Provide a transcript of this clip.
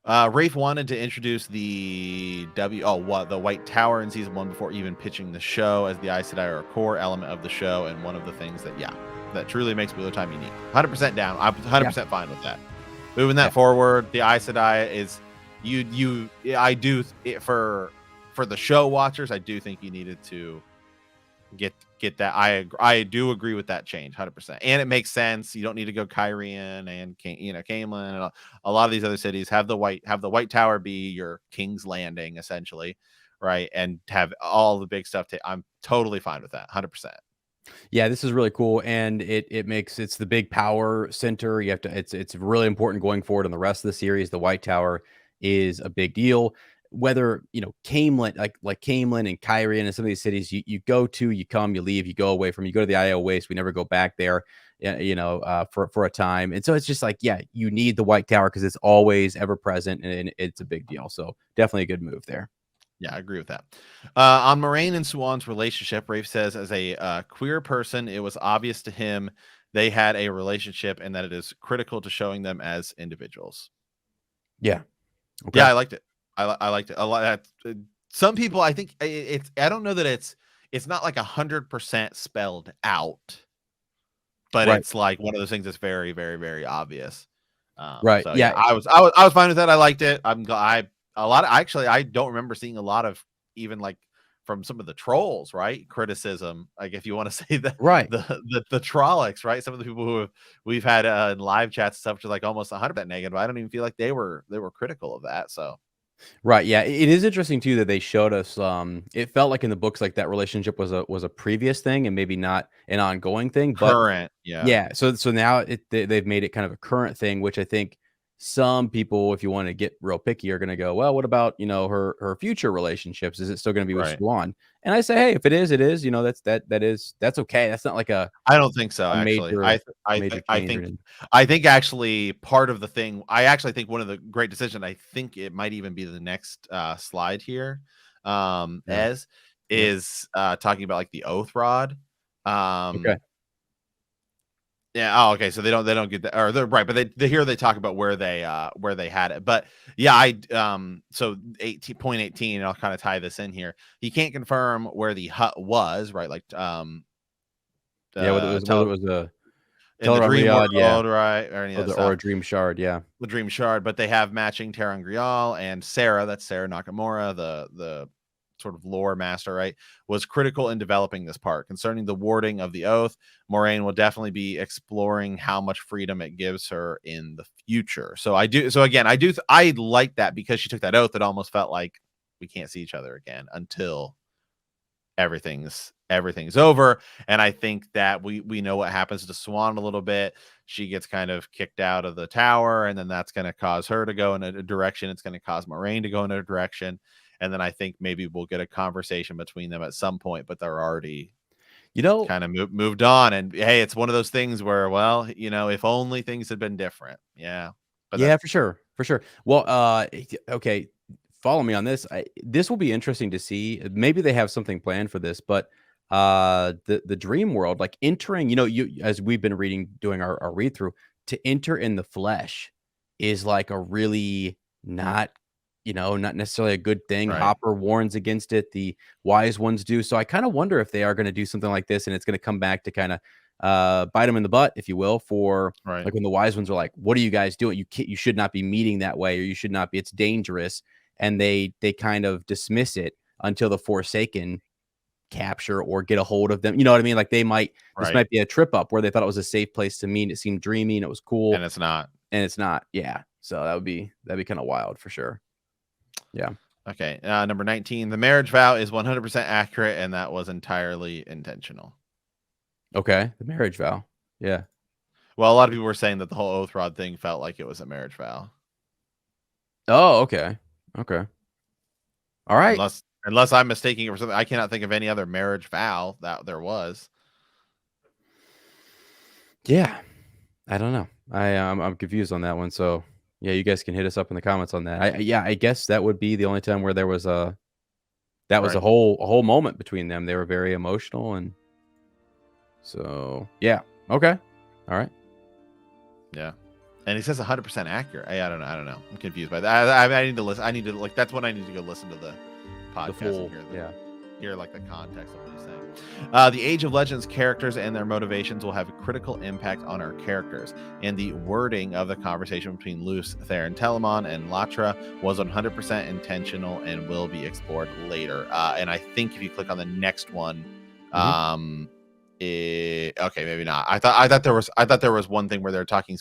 Rafe wanted to introduce the the White Tower in season 1 before even pitching the show, as the Aes Sedai are a core element of the show and one of the things that truly makes Wheel of Time unique. 100% down. I'm 100% fine with that. Moving that forward, the Aes Sedai is I do for the show watchers, I do think you needed to get that. I do agree with that change 100%, and it makes sense. You don't need to go Kyrian and Caemlyn and a lot of these other cities have the White Tower be your King's Landing essentially, right? And have all the big stuff. I'm totally fine with that 100%. Yeah, this is really cool, and it's the big power center. You have to it's really important going forward in the rest of the series. The White Tower is a big deal. Whether Caemlyn, like Caemlyn and Kyrian and some of these cities, you go to, you come, you leave, you go away from, you go to the IO Waste, we never go back there, for a time. And so it's just like, yeah, you need the White Tower because it's always ever present and it's a big deal. So definitely a good move there. Yeah, I agree with that. On Moiraine and Siuan's relationship, Rafe says, as a queer person, it was obvious to him they had a relationship and that it is critical to showing them as individuals. Yeah. Okay. Yeah, I liked it. I liked it a lot. Some people, I think I don't know that it's not like 100% spelled out, but it's like one of those things that's very, very, very obvious. Right. So yeah, I was fine with that. I liked it. I don't remember seeing a lot of, even like from some of the trolls, right? Criticism, like if you want to say the right. the Trollocs, right? Some of the people who we've had in live chats stuff, just like almost 100% negative. I don't even feel like they were critical of that. So Right, yeah, it is interesting too that they showed us, it felt like in the books, like, that relationship was a previous thing and maybe not an ongoing thing, but current, yeah, yeah, so now they've made it kind of a current thing, which I think some people, if you wanna get real picky, are gonna go, "Well, what about, her future relationships? Is it still gonna be with right. Siuan?" And I say, "Hey, if it is, it is." That's okay. That's not like a I don't think so, actually. major major change or anything. I think actually part of the thing, I actually think one of the great decisions, I think it might even be the next slide here, Yeah. Yep. is talking about like the oath rod. Okay. Yeah. Oh, okay. So they don't get that, or they're right, but they here they talk about where they had it. But yeah, so 18.18, and I'll kind of tie this in here. He can't confirm where the hut was, right? Like Yeah, whether it was a in the dream Tel'aran'rhiod, yeah, world, right? Or any of that or stuff. a dream shard, yeah. The dream shard, but they have matching ter'angreal, and Sarah, that's Sarah Nakamura, the sort of lore master, right, was critical in developing this part. Concerning the warding of the oath, Moiraine will definitely be exploring how much freedom it gives her in the future. So I like that, because she took that oath. It almost felt like we can't see each other again until everything's over. And I think that we know what happens to Siuan a little bit. She gets kind of kicked out of the tower, and then that's going to cause her to go in a direction. It's going to cause Moiraine to go in a direction, and then I think maybe we'll get a conversation between them at some point, but they're already kind of moved on. And hey, it's one of those things where, well, if only things had been different. Yeah. But Yeah, for sure, for sure. Well, okay, follow me on this. This will be interesting to see. Maybe they have something planned for this, but the dream world, like entering, as we've been reading, doing our read through, to enter in the flesh is like a really not necessarily a good thing. right. Hopper warns against it. The wise ones do. So I kind of wonder if they are going to do something like this, and it's going to come back to kind of bite them in the butt, if you will, for Right. like when the wise ones are like, "What are you guys doing? You should not be meeting that way, or you should not be. It's dangerous." And they kind of dismiss it until the Forsaken capture or get a hold of them. You know what I mean? Like this Right. might be a trip up where they thought it was a safe place to meet. It seemed dreamy and it was cool, And it's not. and it's not. Yeah. So that'd be kind of wild for sure. Yeah. Okay. Number 19, the marriage vow is 100% accurate, and that was entirely intentional. Okay. The marriage vow. Yeah. Well, a lot of people were saying that the whole oath rod thing felt like it was a marriage vow. Oh, okay. Okay. All right. Unless I'm mistaking it for something. I cannot think of any other marriage vow that there was. Yeah. I don't know. I'm confused on that one. So yeah, you guys can hit us up in the comments on that. I guess that would be the only time where there was a Right. whole moment between them. They were very emotional, and so yeah. Okay. All right. Yeah. And he says 100% accurate. I don't know. I'm confused by that. I need to listen. I need to like. That's when I need to go listen to the podcast The full, and hear like the context of what he's saying. The Age of Legends characters and their motivations will have a critical impact on our characters, and the wording of the conversation between Luce, Theron, Telamon, and Latra was 100% intentional and will be explored later. And I think if you click on the next one, okay, maybe not. I thought there was one thing where they're talking